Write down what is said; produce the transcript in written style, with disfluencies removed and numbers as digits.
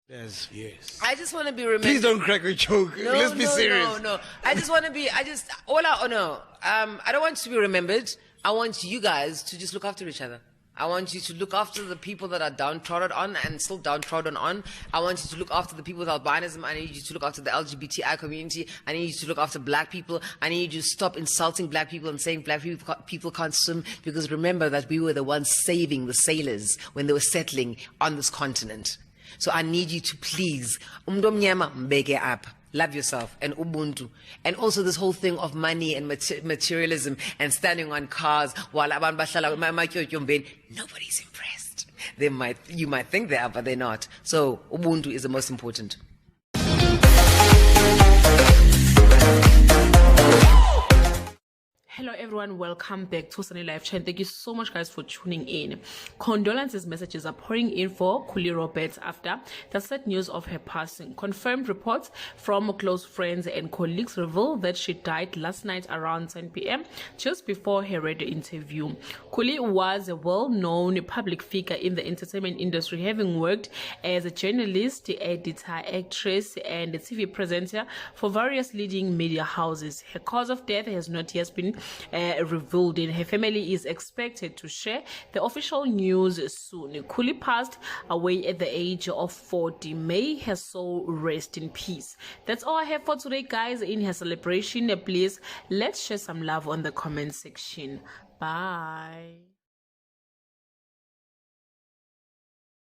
Yes. I just want to be remembered. Please don't crack a joke. Let's be serious. No. I just want to be. I don't want to be remembered. I want you guys to just look after each other. I want you to look after the people that are downtrodden on and still downtrodden on. I want you to look after the people with albinism. I need you to look after the LGBTI community. I need you to look after black people. I need you to stop insulting black people and saying black people can't swim, because remember that we were the ones saving the sailors when they were settling on this continent. So I need you to please, mbeke up. Love yourself and ubuntu. And also this whole thing of money and materialism and standing on cars while nobody's impressed. You might think they are, but they're not. So ubuntu is the most important. Hello everyone, welcome back to Sunny Live Channel. Thank you so much guys for tuning in. Condolences messages are pouring in for Kuli Robert after the sad news of her passing. Confirmed reports from close friends and colleagues reveal that she died last night around 10 p.m. just before her radio interview. Kuli was a well-known public figure in the entertainment industry, having worked as a journalist, editor, actress and a TV presenter for various leading media houses. Her cause of death has not yet been revealed, and her family is expected to share the official news soon. Kuli passed away at the age of 40. May her soul rest in peace. That's all I have for today, guys. In her celebration, please let's share some love on the comment section. Bye.